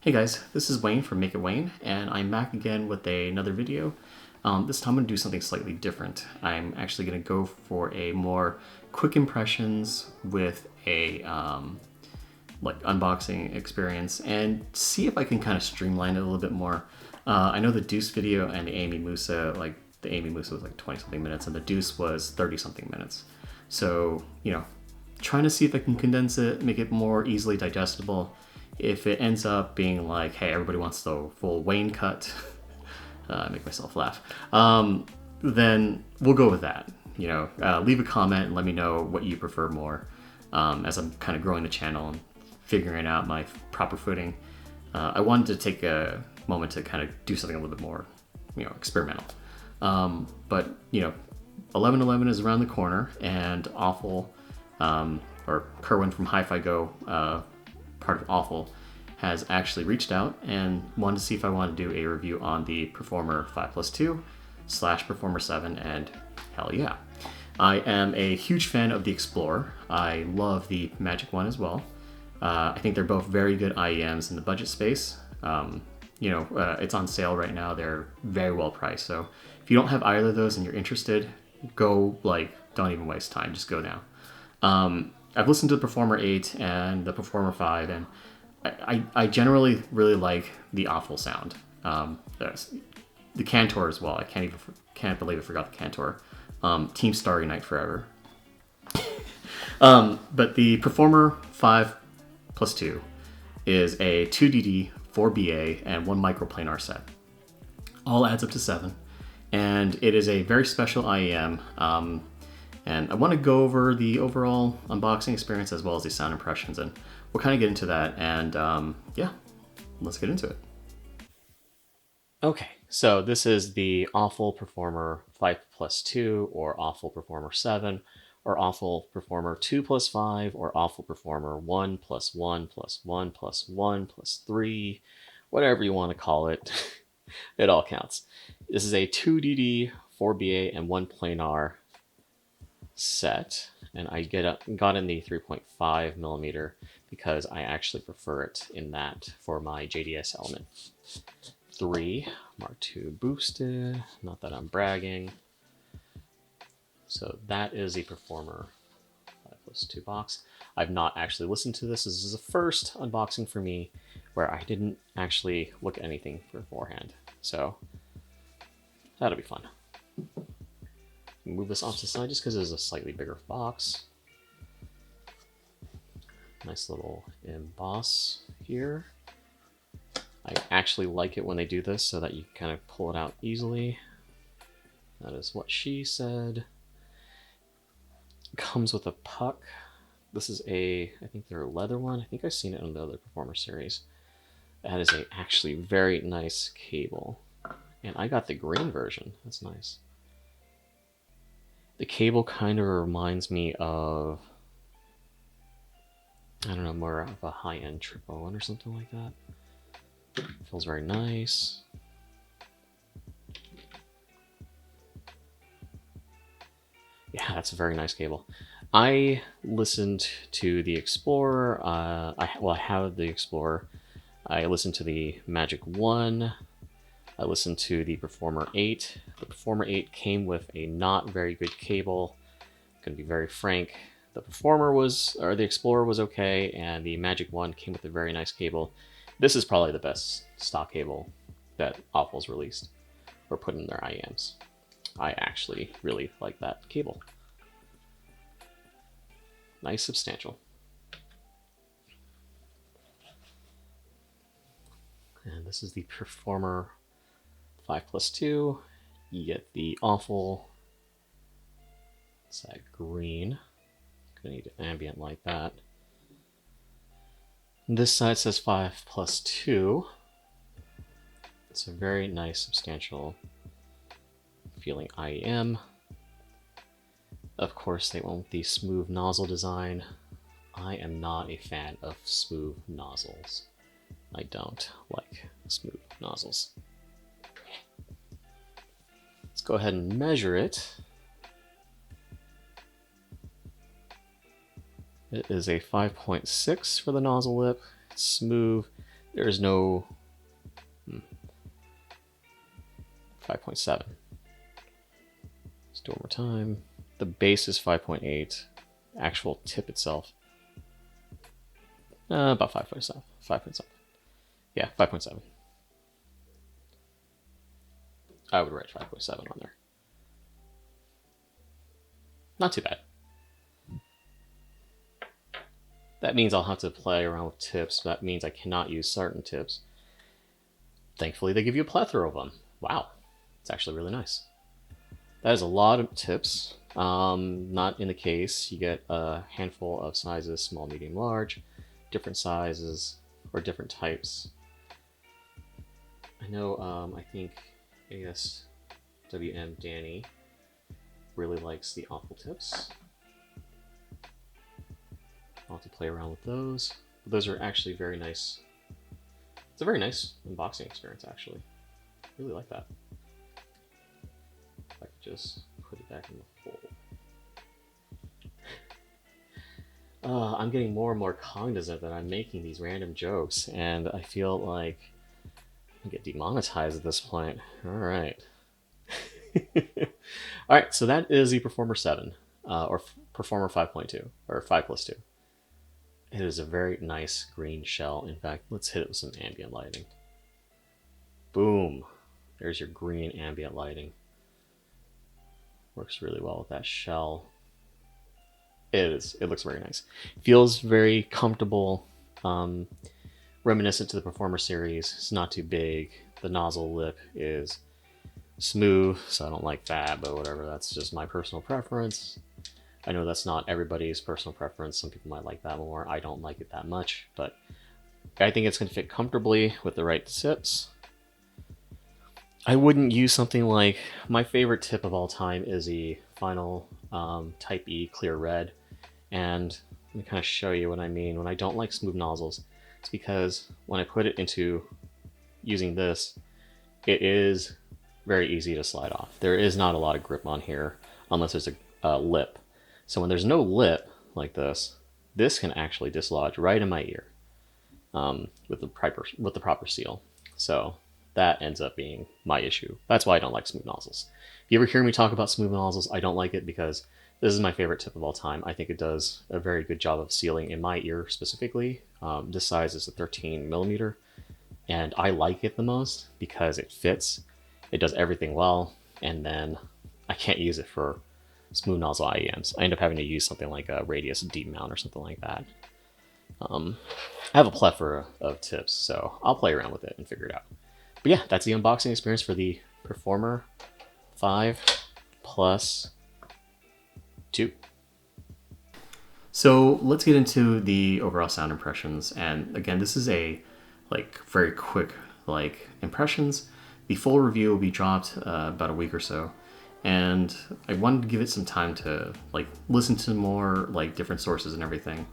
Hey guys, this is Wayne from Make It Wayne, and I'm back again with another video. This time I'm going to do something slightly different. I'm actually going to go for a more quick impressions with a like unboxing experience and see if I can kind of streamline it a little bit more. I know the Deuce video and the Amy Musa, like the Amy Musa was like 20 something minutes and the Deuce was 30 something minutes. So, trying to see if I can condense it, make it more easily digestible. If it ends up being like, hey, everybody wants the full Wayne cut, I make myself laugh, then we'll go with that. Leave a comment and let me know what you prefer more as I'm kind of growing the channel and figuring out my proper footing. I wanted to take a moment to kind of do something a little bit more, experimental. But 11/11 is around the corner, and Awful, or Kerwen from Hi-Fi Go, part of Awful, has actually reached out and wanted to see if I want to do a review on the Performer 5+2 / Performer 7, and hell yeah. I am a huge fan of the Explorer. I love the Magic One as well. I think they're both very good IEMs in the budget space. It's on sale right now. They're very well priced. So if you don't have either of those and you're interested, go, don't even waste time. Just go now. I've listened to the Performer 8 and the Performer 5, and I generally really like the Awful sound. The Cantor as well. I can't believe I forgot the Cantor. Team Starry Night Forever. But the Performer 5+2 is a 2DD, 4BA, and 1 microplanar set. All adds up to 7. And it is a very special IEM. And I want to go over the overall unboxing experience as well as the sound impressions, and we'll kind of get into that. And yeah, let's get into it. Okay, so this is the Awful Performer 5+2, or Awful Performer 7, or Awful Performer 2+5, or Awful Performer 1+1+1+1+3, whatever you want to call it. It all counts. This is a 2DD, 4BA, and 1 planar set, and I got in the 3.5 millimeter because I actually prefer it in that for my JDS Element 3 Mark II boosted. Not that I'm bragging. So that is the Performer 5+2 box. I've not actually listened to this. This is the first unboxing for me where I didn't actually look at anything beforehand. So that'll be fun. Move this off to the side just because it's a slightly bigger box. Nice little emboss here. I actually like it when they do this so that you kind of pull it out easily. That is what she said. Comes with a puck. This is I think they're a leather one. I think I've seen it on the other Performer series. That is a actually very nice cable. And I got the green version. That's nice. The cable kind of reminds me of, I don't know, more of a high-end triple one or something like that. Feels very nice. Yeah, that's a very nice cable. I listened to the Explorer. I have the Explorer. I listened to the Magic 1. I listened to the Performer 8. The Performer 8 came with a not very good cable. I'm gonna be very frank. The the Explorer was okay, and the Magic 1 came with a very nice cable. This is probably the best stock cable that Awful's released or put in their IEMs. I actually really like that cable. Nice, substantial. And this is the Performer 5+2. You get the Awful. It's that green. Gonna need an ambient like that. This side says 5+2. It's a very nice, substantial feeling IEM. Of course, they went with the smooth nozzle design. I am not a fan of smooth nozzles. I don't like smooth nozzles. Let's go ahead and measure it. It is a 5.6 for the nozzle lip. It's smooth. There's no 5.7. Let's do it one more time. The bass is 5.8. Actual tip itself, about 5.7. 5.7. Yeah, 5.7. I would write 5.7 on there. Not too bad. That means I'll have to play around with tips. That means I cannot use certain tips. Thankfully, they give you a plethora of them. Wow, it's actually really nice. That is a lot of tips. Not in the case. You get a handful of sizes, small, medium, large, different sizes, or different types. I know, I think ASWM Danny really likes the awful tips. I'll have to play around with those. But those are actually very nice. It's a very nice unboxing experience, actually. I really like that. If I could just put it back in the hole. I'm getting more and more cognizant that I'm making these random jokes, and I feel like I get demonetized at this point. Alright. Alright, so that is the Performer 7, or Performer 5.2, or 5+2. It is a very nice green shell. In fact, let's hit it with some ambient lighting. Boom. There's your green ambient lighting. Works really well with that shell. It looks very nice. Feels very comfortable, reminiscent to the Performer series. It's not too big. The nozzle lip is smooth, so I don't like that, but whatever, that's just my personal preference. I know that's not everybody's personal preference. Some people might like that more. I don't like it that much, but I think it's going to fit comfortably with the right tips. I wouldn't use something like, my favorite tip of all time is the Final Type E Clear Red. And let me kind of show you what I mean when I don't like smooth nozzles. It's because when I put it into using this, it is very easy to slide off. There is not a lot of grip on here unless there's a lip. So when there's no lip like this can actually dislodge right in my ear with the proper seal. So that ends up being my issue. That's why I don't like smooth nozzles. If you ever hear me talk about smooth nozzles, I don't like it because this is my favorite tip of all time. I think it does a very good job of sealing in my ear specifically. This size is a 13mm, and I like it the most because it fits. It does everything well, and then I can't use it for smooth nozzle IEMs. I end up having to use something like a radius deep mount or something like that. I have a plethora of tips, so I'll play around with it and figure it out. But yeah, that's the unboxing experience for the Performer 5+2. So let's get into the overall sound impressions. And again, this is a very quick impressions. The full review will be dropped about a week or so. And I wanted to give it some time to listen to more different sources and everything.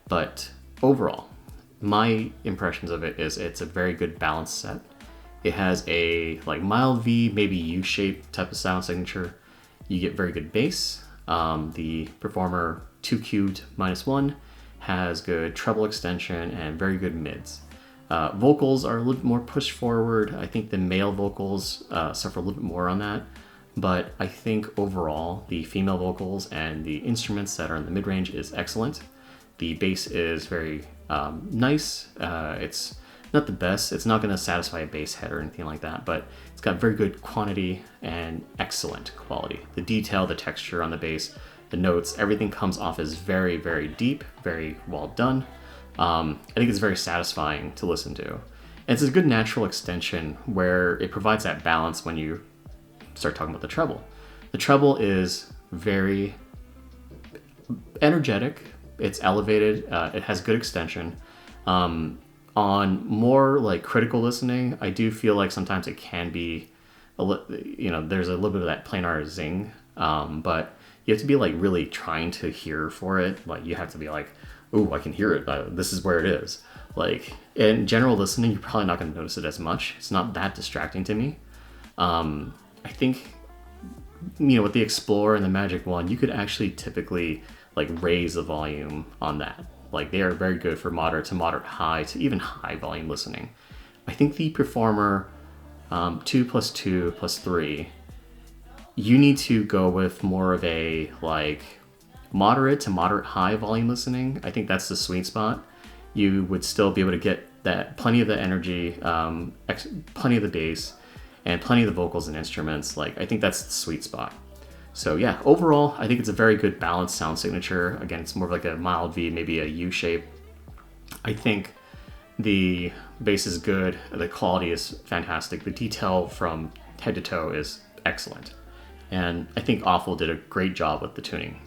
But overall, my impressions of it is it's a very good balanced set. It has a mild V, maybe U-shaped type of sound signature. You get very good bass. The Performer 2 cubed -1 has good treble extension and very good mids. Vocals are a little bit more pushed forward. I think the male vocals suffer a little bit more on that. But I think overall, the female vocals and the instruments that are in the mid-range is excellent. The bass is very nice. It's not the best. It's not going to satisfy a bass head or anything like that, but it's got very good quantity and excellent quality. The detail, the texture on the bass, the notes, everything comes off as very, very deep, very well done. I think it's very satisfying to listen to. And it's a good natural extension where it provides that balance when you start talking about the treble. The treble is very energetic. It's elevated. It has good extension. On more critical listening, I do feel like sometimes it can be, there's a little bit of that planar zing, but you have to be really trying to hear for it. You have to be oh, I can hear it. This is where it is. In general listening, you're probably not going to notice it as much. It's not that distracting to me. I think, with the Explorer and the Magic Wand, you could actually typically raise the volume on that. Like they are very good for moderate to moderate high to even high volume listening. I think the Performer 2 plus 2 plus 3, you need to go with more of a like moderate to moderate high volume listening. I think that's the sweet spot. You would still be able to get that plenty of the energy, plenty of the bass, and plenty of the vocals and instruments. Like I think that's the sweet spot. So yeah, overall, I think it's a very good balanced sound signature. Again, it's more of like a mild V, maybe a U shape. I think the bass is good. The quality is fantastic. The detail from head to toe is excellent. And I think Aful did a great job with the tuning.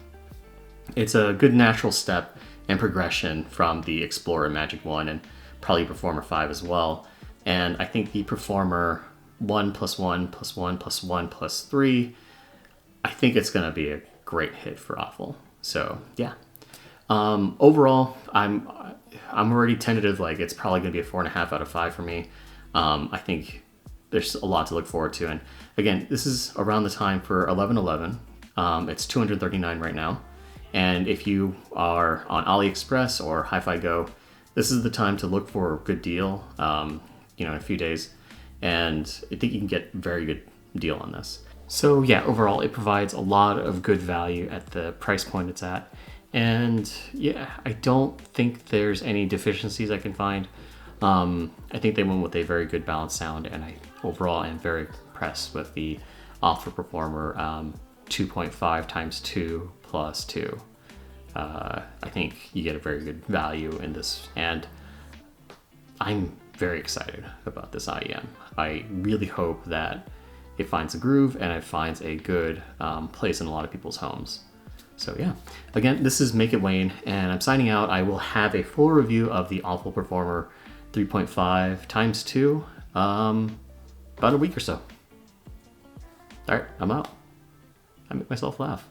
It's a good natural step and progression from the Explorer Magic 1 and probably Performer 5 as well. And I think the Performer 1 plus 1 plus 1 plus 1 plus 3, I think it's going to be a great hit for Aful. So yeah, overall, I'm already tentative. Like it's probably going to be a 4.5 out of 5 for me. I think there's a lot to look forward to. And again, this is around the time for 11/11. It's $239 right now. And if you are on AliExpress or Hi-Fi Go, this is the time to look for a good deal, in a few days. And I think you can get a very good deal on this. So yeah, overall, it provides a lot of good value at the price point it's at. And yeah, I don't think there's any deficiencies I can find. I think they went with a very good balanced sound, and I overall am very impressed with the Aful Performer 2.5 times 2 plus 2. I think you get a very good value in this, and I'm very excited about this IEM. I really hope that it finds a groove and it finds a good place in a lot of people's homes. So yeah, again, this is Make It Wayne, and I'm signing out. I will have a full review of the Aful Performer 3.5 times 2 about a week or so. All right, I'm out. I make myself laugh.